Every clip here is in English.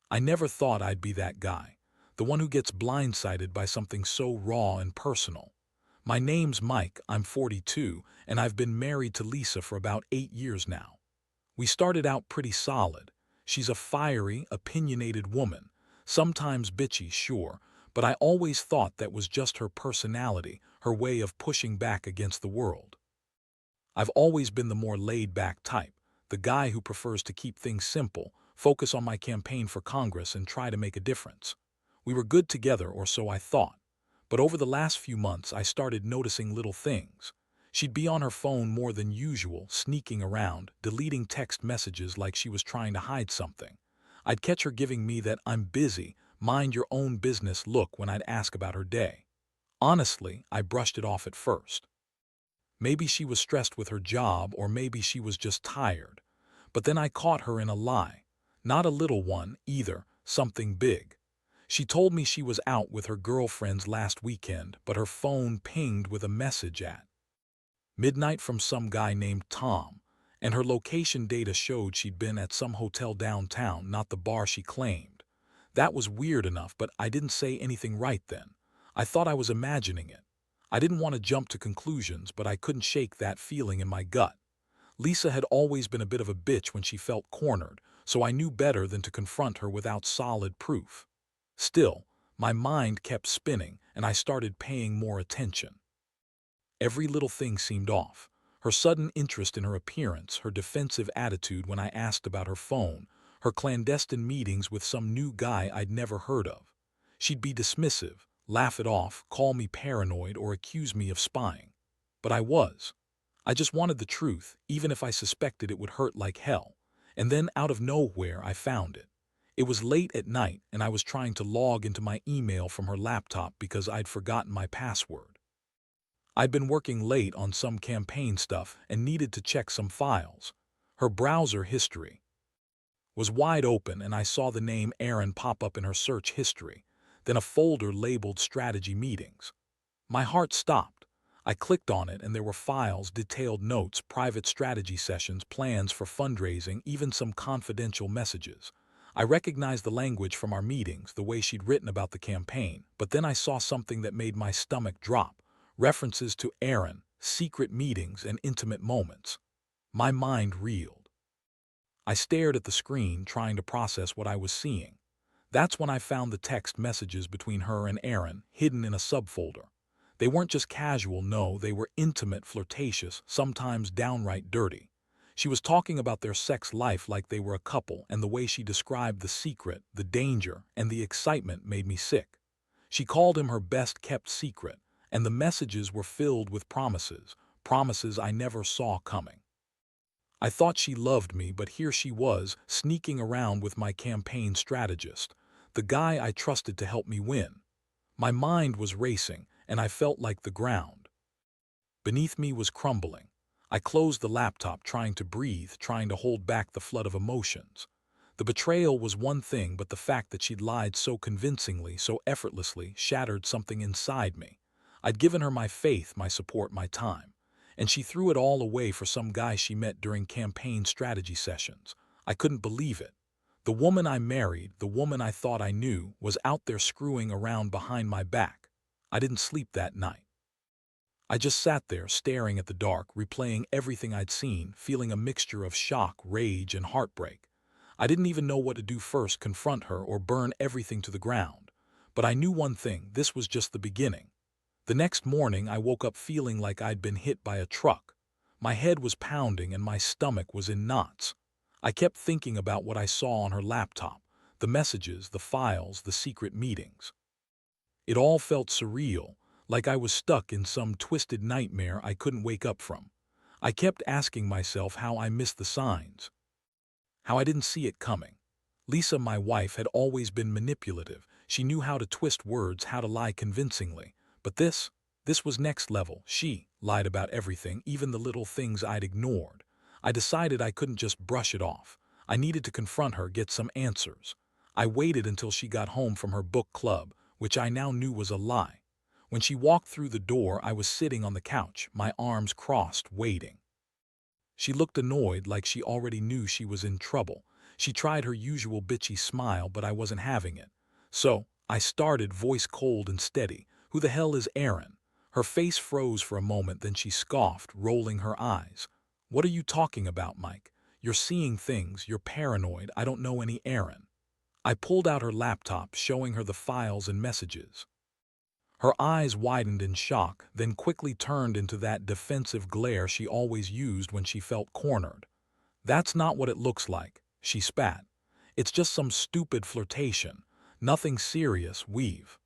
I never thought I'd be that guy, the one who gets blindsided by something so raw and personal. My name's Mike, I'm 42, and I've been married to Lisa for about 8 years now. We started out pretty solid. She's a fiery, opinionated woman, sometimes bitchy, sure, but I always thought that was just her personality, her way of pushing back against the world. I've always been the more laid-back type, the guy who prefers to keep things simple, focus on my campaign for Congress and try to make a difference. We were good together, or so I thought. But over the last few months, I started noticing little things. She'd be on her phone more than usual, sneaking around, deleting text messages like she was trying to hide something. I'd catch her giving me that "I'm busy, mind your own business" look when I'd ask about her day. Honestly, I brushed it off at first. Maybe she was stressed with her job, or maybe she was just tired. But then I caught her in a lie. Not a little one, either, something big. She told me she was out with her girlfriends last weekend, but her phone pinged with a message at midnight from some guy named Tom, and her location data showed she'd been at some hotel downtown, not the bar she claimed. That was weird enough, but I didn't say anything right then. I thought I was imagining it. I didn't want to jump to conclusions, but I couldn't shake that feeling in my gut. Lisa had always been a bit of a bitch when she felt cornered, so I knew better than to confront her without solid proof. Still, my mind kept spinning, and I started paying more attention. Every little thing seemed off. Her sudden interest in her appearance, her defensive attitude when I asked about her phone, her clandestine meetings with some new guy I'd never heard of. She'd be dismissive, laugh it off, call me paranoid, or accuse me of spying. But I was. I just wanted the truth, even if I suspected it would hurt like hell. And then, out of nowhere, I found it. It was late at night, and I was trying to log into my email from her laptop because I'd forgotten my password. I'd been working late on some campaign stuff and needed to check some files. Her browser history was wide open, and I saw the name Aaron pop up in her search history, then a folder labeled Strategy Meetings. My heart stopped. I clicked on it, and there were files, detailed notes, private strategy sessions, plans for fundraising, even some confidential messages. I recognized the language from our meetings, the way she'd written about the campaign, but then I saw something that made my stomach drop. References to Aaron, secret meetings, and intimate moments. My mind reeled. I stared at the screen, trying to process what I was seeing. That's when I found the text messages between her and Aaron, hidden in a subfolder. They weren't just casual, no, they were intimate, flirtatious, sometimes downright dirty. She was talking about their sex life like they were a couple, and the way she described the secret, the danger, and the excitement made me sick. She called him her best-kept secret, and the messages were filled with promises, promises I never saw coming. I thought she loved me, but here she was, sneaking around with my campaign strategist, the guy I trusted to help me win. My mind was racing, and I felt like the ground beneath me was crumbling. I closed the laptop, trying to breathe, trying to hold back the flood of emotions. The betrayal was one thing, but the fact that she'd lied so convincingly, so effortlessly, shattered something inside me. I'd given her my faith, my support, my time, and she threw it all away for some guy she met during campaign strategy sessions. I couldn't believe it. The woman I married, the woman I thought I knew, was out there screwing around behind my back. I didn't sleep that night. I just sat there, staring at the dark, replaying everything I'd seen, feeling a mixture of shock, rage, and heartbreak. I didn't even know what to do first, confront her or burn everything to the ground. But I knew one thing: this was just the beginning. The next morning, I woke up feeling like I'd been hit by a truck. My head was pounding and my stomach was in knots. I kept thinking about what I saw on her laptop, the messages, the files, the secret meetings. It all felt surreal, like I was stuck in some twisted nightmare I couldn't wake up from. I kept asking myself how I missed the signs, how I didn't see it coming. Lisa, my wife, had always been manipulative. She knew how to twist words, how to lie convincingly. But this was next level. She lied about everything, even the little things I'd ignored. I decided I couldn't just brush it off. I needed to confront her, get some answers. I waited until she got home from her book club, which I now knew was a lie. When she walked through the door, I was sitting on the couch, my arms crossed, waiting. She looked annoyed, like she already knew she was in trouble. She tried her usual bitchy smile, but I wasn't having it. So, I started, voice cold and steady. "Who the hell is Aaron?" Her face froze for a moment, then she scoffed, rolling her eyes. "What are you talking about, Mike? You're seeing things, you're paranoid, I don't know any Aaron." I pulled out her laptop, showing her the files and messages. Her eyes widened in shock, then quickly turned into that defensive glare she always used when she felt cornered. "That's not what it looks like," she spat. "It's just some stupid flirtation. Nothing serious, we've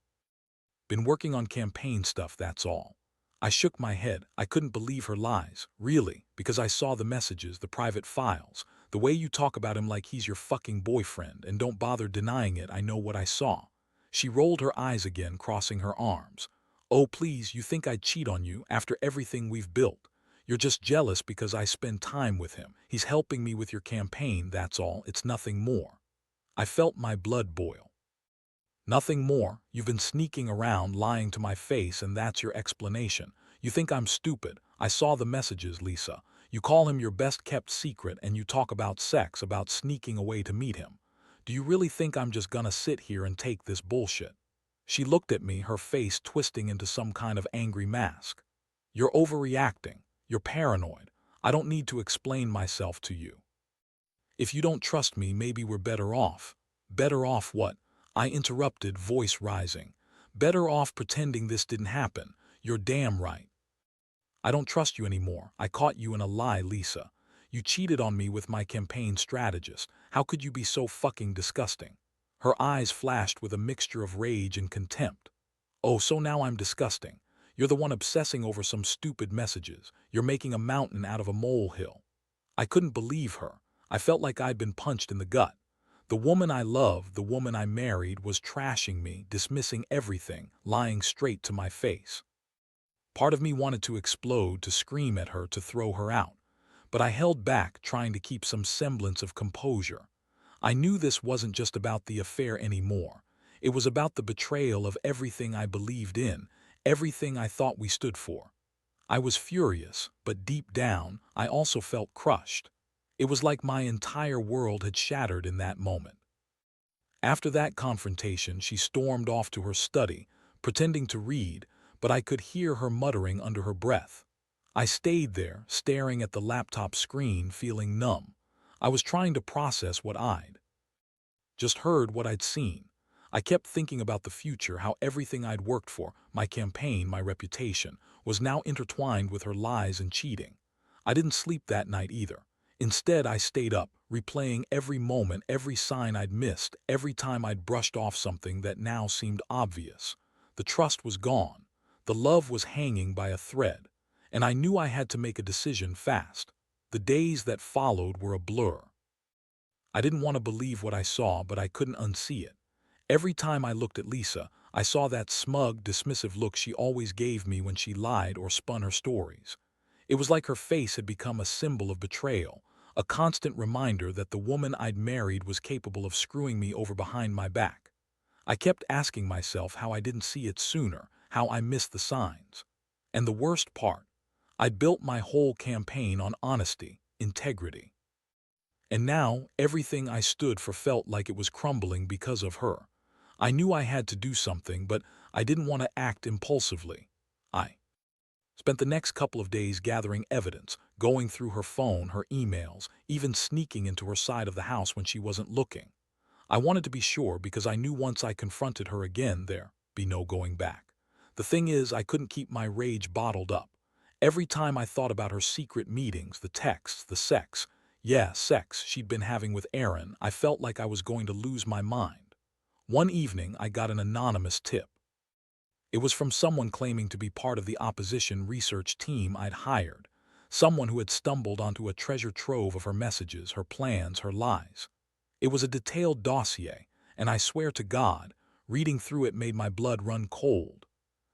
been working on campaign stuff, that's all." I shook my head. I couldn't believe her lies. "Really?" "Because I saw the messages, the private files. The way you talk about him like he's your fucking boyfriend, and don't bother denying it, I know what I saw." She rolled her eyes again, crossing her arms. "Oh please, you think I'd cheat on you after everything we've built? You're just jealous because I spend time with him. He's helping me with your campaign, that's all. It's nothing more." I felt my blood boil. "Nothing more. You've been sneaking around, lying to my face, and that's your explanation. You think I'm stupid. I saw the messages, Lisa. You call him your best-kept secret, and you talk about sex, about sneaking away to meet him. Do you really think I'm just gonna sit here and take this bullshit?" She looked at me, her face twisting into some kind of angry mask. "You're overreacting. You're paranoid. I don't need to explain myself to you. If you don't trust me, maybe we're better off." "Better off what?" I interrupted, voice rising. "Better off pretending this didn't happen. You're damn right. I don't trust you anymore. I caught you in a lie, Lisa. You cheated on me with my campaign strategist. How could you be so fucking disgusting?" Her eyes flashed with a mixture of rage and contempt. "Oh, so now I'm disgusting. You're the one obsessing over some stupid messages. You're making a mountain out of a molehill." I couldn't believe her. I felt like I'd been punched in the gut. The woman I loved, the woman I married, was trashing me, dismissing everything, lying straight to my face. Part of me wanted to explode, to scream at her, to throw her out. But I held back, trying to keep some semblance of composure. I knew this wasn't just about the affair anymore. It was about the betrayal of everything I believed in, everything I thought we stood for. I was furious, but deep down, I also felt crushed. It was like my entire world had shattered in that moment. After that confrontation, she stormed off to her study, pretending to read, but I could hear her muttering under her breath. I stayed there, staring at the laptop screen, feeling numb. I was trying to process what I'd just heard, what I'd seen. I kept thinking about the future, how everything I'd worked for, my campaign, my reputation, was now intertwined with her lies and cheating. I didn't sleep that night either. Instead, I stayed up, replaying every moment, every sign I'd missed, every time I'd brushed off something that now seemed obvious. The trust was gone. The love was hanging by a thread. And I knew I had to make a decision fast. The days that followed were a blur. I didn't want to believe what I saw, but I couldn't unsee it. Every time I looked at Lisa, I saw that smug, dismissive look she always gave me when she lied or spun her stories. It was like her face had become a symbol of betrayal, a constant reminder that the woman I'd married was capable of screwing me over behind my back. I kept asking myself how I didn't see it sooner, how I missed the signs. And the worst part, I'd built my whole campaign on honesty, integrity. And now, everything I stood for felt like it was crumbling because of her. I knew I had to do something, but I didn't want to act impulsively. I spent the next couple of days gathering evidence, going through her phone, her emails, even sneaking into her side of the house when she wasn't looking. I wanted to be sure because I knew once I confronted her again, there'd be no going back. The thing is, I couldn't keep my rage bottled up. Every time I thought about her secret meetings, the texts, the sex, yeah, sex she'd been having with Aaron, I felt like I was going to lose my mind. One evening, I got an anonymous tip. It was from someone claiming to be part of the opposition research team I'd hired, someone who had stumbled onto a treasure trove of her messages, her plans, her lies. It was a detailed dossier, and I swear to God, reading through it made my blood run cold.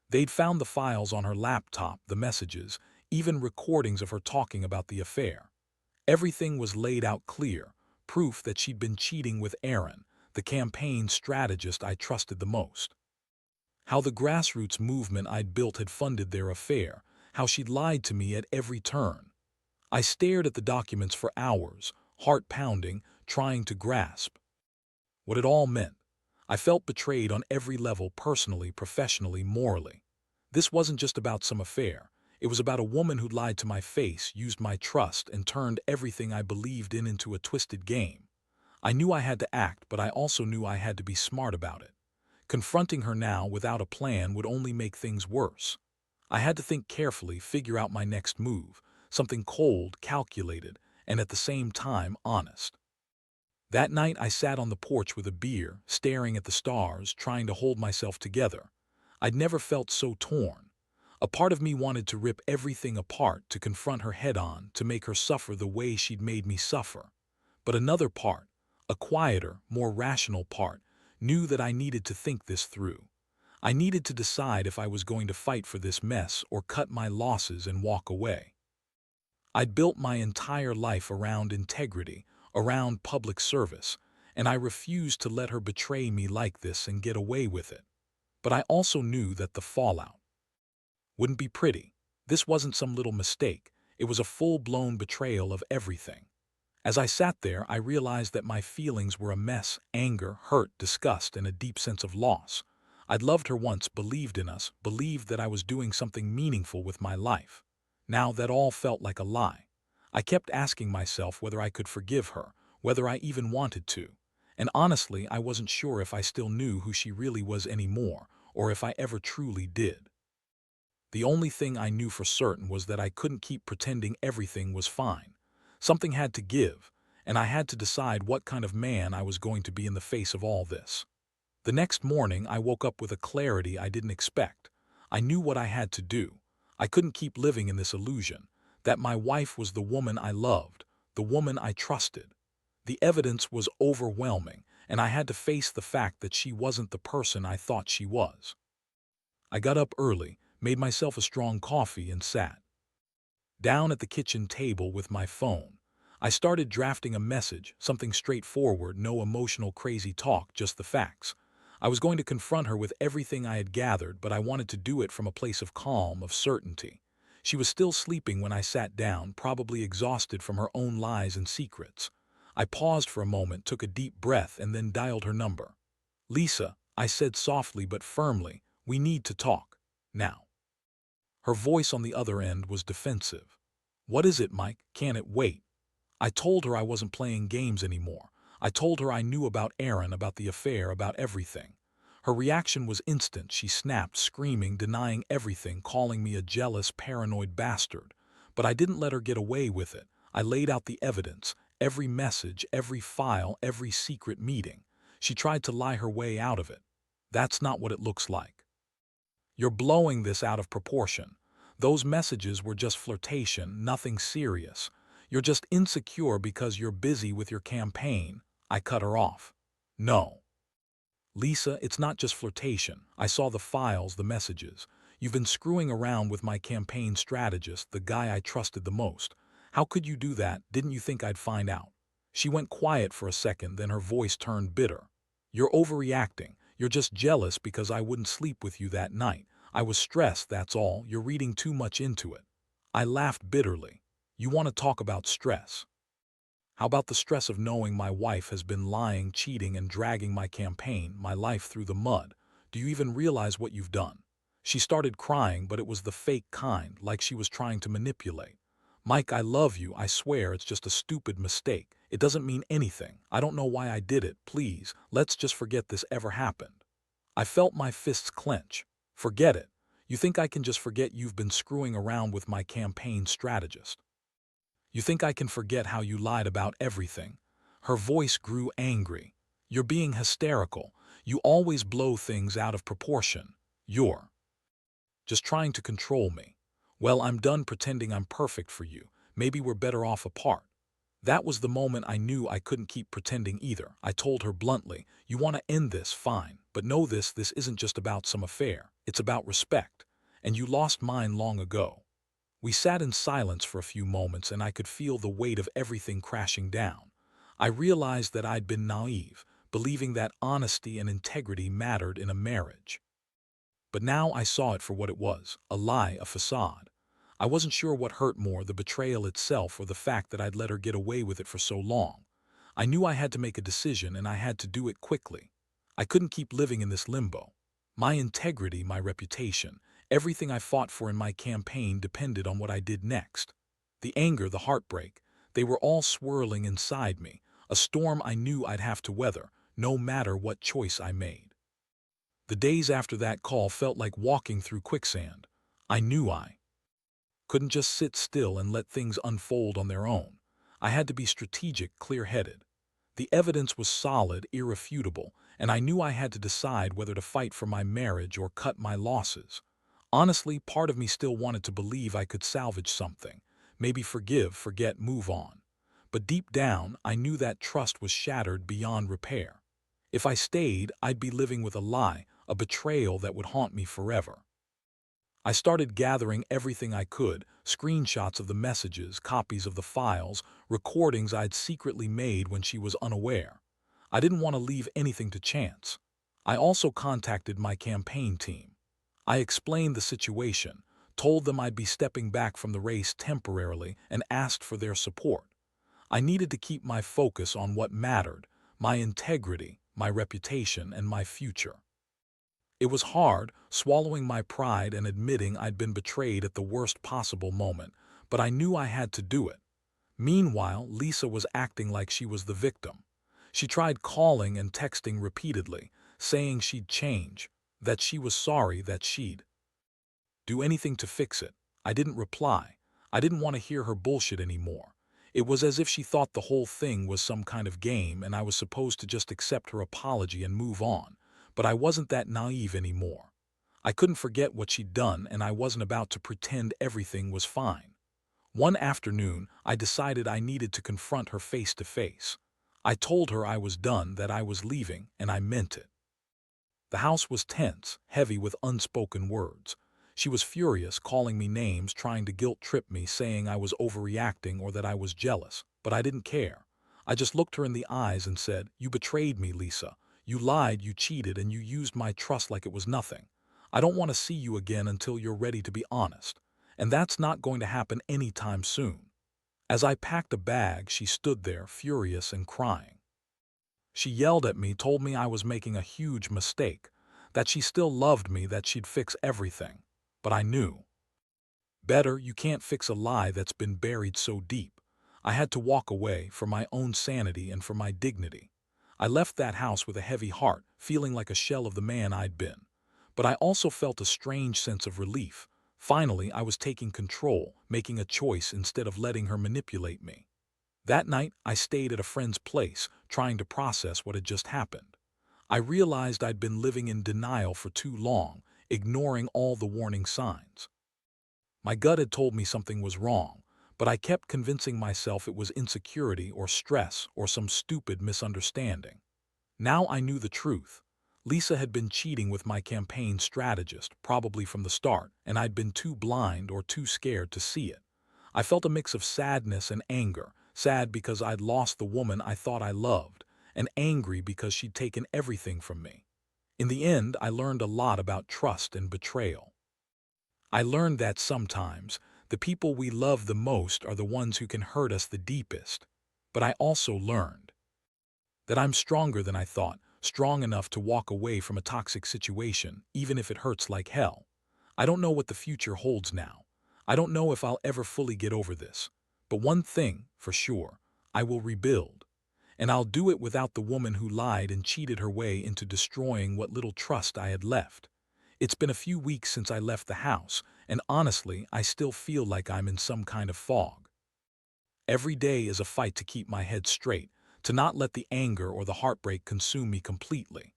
They'd found the files on her laptop, the messages, even recordings of her talking about the affair. Everything was laid out clear, proof that she'd been cheating with Aaron, the campaign strategist I trusted the most. How the grassroots movement I'd built had funded their affair, how she'd lied to me at every turn. I stared at the documents for hours, heart pounding, trying to grasp what it all meant. I felt betrayed on every level, personally, professionally, morally. This wasn't just about some affair. It was about a woman who lied to my face, used my trust, and turned everything I believed in into a twisted game. I knew I had to act, but I also knew I had to be smart about it. Confronting her now without a plan would only make things worse. I had to think carefully, figure out my next move, something cold, calculated, and at the same time honest. That night I sat on the porch with a beer, staring at the stars, trying to hold myself together. I'd never felt so torn. A part of me wanted to rip everything apart, to confront her head-on, to make her suffer the way she'd made me suffer. But another part, a quieter, more rational part, knew that I needed to think this through. I needed to decide if I was going to fight for this mess or cut my losses and walk away. I'd built my entire life around integrity, around public service, and I refused to let her betray me like this and get away with it. But I also knew that the fallout wouldn't be pretty. This wasn't some little mistake. It was a full-blown betrayal of everything. As I sat there, I realized that my feelings were a mess: anger, hurt, disgust, and a deep sense of loss. I'd loved her once, believed in us, believed that I was doing something meaningful with my life. Now that all felt like a lie. I kept asking myself whether I could forgive her, whether I even wanted to. And honestly, I wasn't sure if I still knew who she really was anymore, or if I ever truly did. The only thing I knew for certain was that I couldn't keep pretending everything was fine. Something had to give, and I had to decide what kind of man I was going to be in the face of all this. The next morning, I woke up with a clarity I didn't expect. I knew what I had to do. I couldn't keep living in this illusion that my wife was the woman I loved, the woman I trusted. The evidence was overwhelming, and I had to face the fact that she wasn't the person I thought she was. I got up early, made myself a strong coffee, and sat down at the kitchen table with my phone. I started drafting a message, something straightforward, no emotional crazy talk, just the facts. I was going to confront her with everything I had gathered, but I wanted to do it from a place of calm, of certainty. She was still sleeping when I sat down, probably exhausted from her own lies and secrets. I paused for a moment, took a deep breath, and then dialed her number. "Lisa," I said softly but firmly, "we need to talk. Now." Her voice on the other end was defensive. "What is it, Mike? Can it wait?" I told her I wasn't playing games anymore. I told her I knew about Aaron, about the affair, about everything. Her reaction was instant. She snapped, screaming, denying everything, calling me a jealous, paranoid bastard. But I didn't let her get away with it. I laid out the evidence, every message, every file, every secret meeting. She tried to lie her way out of it. "That's not what it looks like. You're blowing this out of proportion. Those messages were just flirtation, nothing serious. You're just insecure because you're busy with your campaign." I cut her off. "No. Lisa, it's not just flirtation. I saw the files, the messages. You've been screwing around with my campaign strategist, the guy I trusted the most. How could you do that? Didn't you think I'd find out?" She went quiet for a second, then her voice turned bitter. "You're overreacting. You're just jealous because I wouldn't sleep with you that night. I was stressed, that's all. You're reading too much into it." I laughed bitterly. "You want to talk about stress? How about the stress of knowing my wife has been lying, cheating, and dragging my campaign, my life through the mud? Do you even realize what you've done?" She started crying, but it was the fake kind, like she was trying to manipulate. "Mike, I love you. I swear it's just a stupid mistake. It doesn't mean anything. I don't know why I did it. Please, let's just forget this ever happened." I felt my fists clench. "Forget it? You think I can just forget you've been screwing around with my campaign strategist? You think I can forget how you lied about everything?" Her voice grew angry. "You're being hysterical. You always blow things out of proportion. You're just trying to control me. Well, I'm done pretending I'm perfect for you. Maybe we're better off apart." That was the moment I knew I couldn't keep pretending either. I told her bluntly, "You want to end this, fine. But know this isn't just about some affair. It's about respect. And you lost mine long ago." We sat in silence for a few moments, and I could feel the weight of everything crashing down. I realized that I'd been naive, believing that honesty and integrity mattered in a marriage. But now I saw it for what it was: a lie, a facade. I wasn't sure what hurt more, the betrayal itself or the fact that I'd let her get away with it for so long. I knew I had to make a decision and I had to do it quickly. I couldn't keep living in this limbo. My integrity, my reputation, everything I fought for in my campaign depended on what I did next. The anger, the heartbreak, they were all swirling inside me, a storm I knew I'd have to weather, no matter what choice I made. The days after that call felt like walking through quicksand. I knew I couldn't just sit still and let things unfold on their own. I had to be strategic, clear-headed. The evidence was solid, irrefutable, and I knew I had to decide whether to fight for my marriage or cut my losses. Honestly, part of me still wanted to believe I could salvage something, maybe forgive, forget, move on. But deep down, I knew that trust was shattered beyond repair. If I stayed, I'd be living with a lie, a betrayal that would haunt me forever. I started gathering everything I could, screenshots of the messages, copies of the files, recordings I'd secretly made when she was unaware. I didn't want to leave anything to chance. I also contacted my campaign team. I explained the situation, told them I'd be stepping back from the race temporarily, and asked for their support. I needed to keep my focus on what mattered, my integrity, my reputation, and my future. It was hard, swallowing my pride and admitting I'd been betrayed at the worst possible moment, but I knew I had to do it. Meanwhile, Lisa was acting like she was the victim. She tried calling and texting repeatedly, saying she'd change, that she was sorry, that she'd do anything to fix it. I didn't reply. I didn't want to hear her bullshit anymore. It was as if she thought the whole thing was some kind of game and I was supposed to just accept her apology and move on. But I wasn't that naive anymore. I couldn't forget what she'd done and I wasn't about to pretend everything was fine. One afternoon, I decided I needed to confront her face to face. I told her I was done, that I was leaving, and I meant it. The house was tense, heavy with unspoken words. She was furious, calling me names, trying to guilt-trip me, saying I was overreacting or that I was jealous, but I didn't care. I just looked her in the eyes and said, "You betrayed me, Lisa. You lied, you cheated, and you used my trust like it was nothing. I don't want to see you again until you're ready to be honest. And that's not going to happen anytime soon." As I packed a bag, she stood there, furious and crying. She yelled at me, told me I was making a huge mistake, that she still loved me, that she'd fix everything. But I knew better. You can't fix a lie that's been buried so deep. I had to walk away, for my own sanity and for my dignity. I left that house with a heavy heart, feeling like a shell of the man I'd been. But I also felt a strange sense of relief. Finally, I was taking control, making a choice instead of letting her manipulate me. That night, I stayed at a friend's place, trying to process what had just happened. I realized I'd been living in denial for too long, ignoring all the warning signs. My gut had told me something was wrong, but I kept convincing myself it was insecurity or stress or some stupid misunderstanding. Now I knew the truth. Lisa had been cheating with my campaign strategist, probably from the start, and I'd been too blind or too scared to see it. I felt a mix of sadness and anger, sad because I'd lost the woman I thought I loved, and angry because she'd taken everything from me. In the end, I learned a lot about trust and betrayal. I learned that sometimes, the people we love the most are the ones who can hurt us the deepest. But I also learned that I'm stronger than I thought, strong enough to walk away from a toxic situation, even if it hurts like hell. I don't know what the future holds now. I don't know if I'll ever fully get over this. But one thing, for sure, I will rebuild. And I'll do it without the woman who lied and cheated her way into destroying what little trust I had left. It's been a few weeks since I left the house, and honestly, I still feel like I'm in some kind of fog. Every day is a fight to keep my head straight, to not let the anger or the heartbreak consume me completely.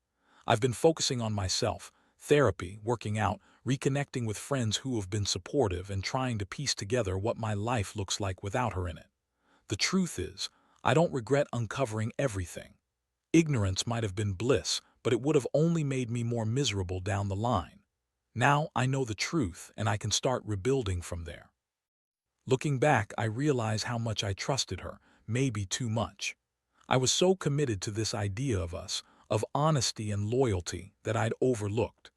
I've been focusing on myself, therapy, working out, reconnecting with friends who have been supportive, and trying to piece together what my life looks like without her in it. The truth is, I don't regret uncovering everything. Ignorance might have been bliss, but it would have only made me more miserable down the line. Now I know the truth, and I can start rebuilding from there. Looking back, I realize how much I trusted her, maybe too much. I was so committed to this idea of us, of honesty and loyalty, that I'd overlooked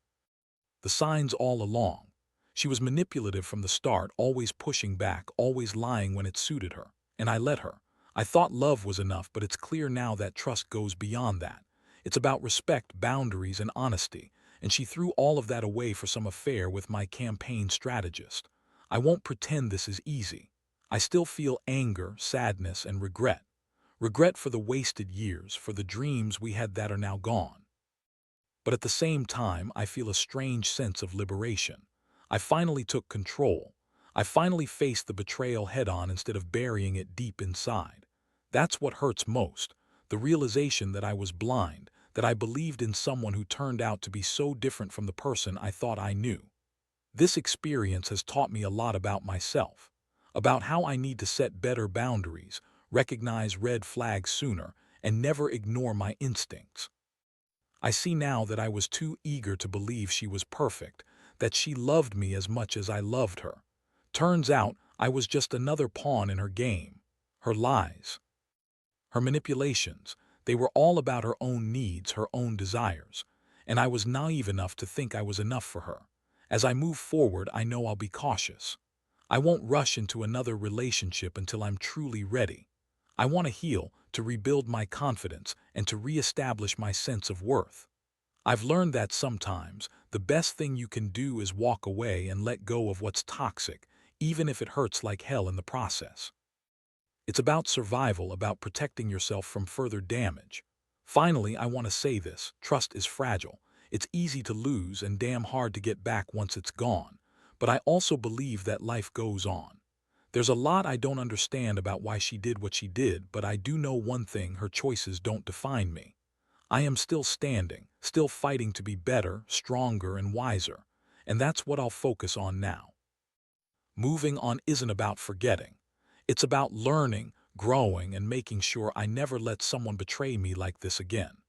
the signs all along. She was manipulative from the start, always pushing back, always lying when it suited her. And I let her. I thought love was enough, but it's clear now that trust goes beyond that. It's about respect, boundaries, and honesty, and she threw all of that away for some affair with my campaign strategist. I won't pretend this is easy. I still feel anger, sadness, and regret. Regret for the wasted years, for the dreams we had that are now gone. But at the same time, I feel a strange sense of liberation. I finally took control. I finally faced the betrayal head-on instead of burying it deep inside. That's what hurts most, the realization that I was blind, that I believed in someone who turned out to be so different from the person I thought I knew. This experience has taught me a lot about myself, about how I need to set better boundaries, recognize red flags sooner, and never ignore my instincts. I see now that I was too eager to believe she was perfect, that she loved me as much as I loved her. Turns out I was just another pawn in her game. Her lies, her manipulations, they were all about her own needs, her own desires. And I was naive enough to think I was enough for her. As I move forward, I know I'll be cautious. I won't rush into another relationship until I'm truly ready. I want to heal, to rebuild my confidence, and to reestablish my sense of worth. I've learned that sometimes the best thing you can do is walk away and let go of what's toxic, even if it hurts like hell in the process. It's about survival, about protecting yourself from further damage. Finally, I want to say this: trust is fragile. It's easy to lose and damn hard to get back once it's gone. But I also believe that life goes on. There's a lot I don't understand about why she did what she did, but I do know one thing: her choices don't define me. I am still standing, still fighting to be better, stronger, and wiser. And that's what I'll focus on now. Moving on isn't about forgetting. It's about learning, growing, and making sure I never let someone betray me like this again.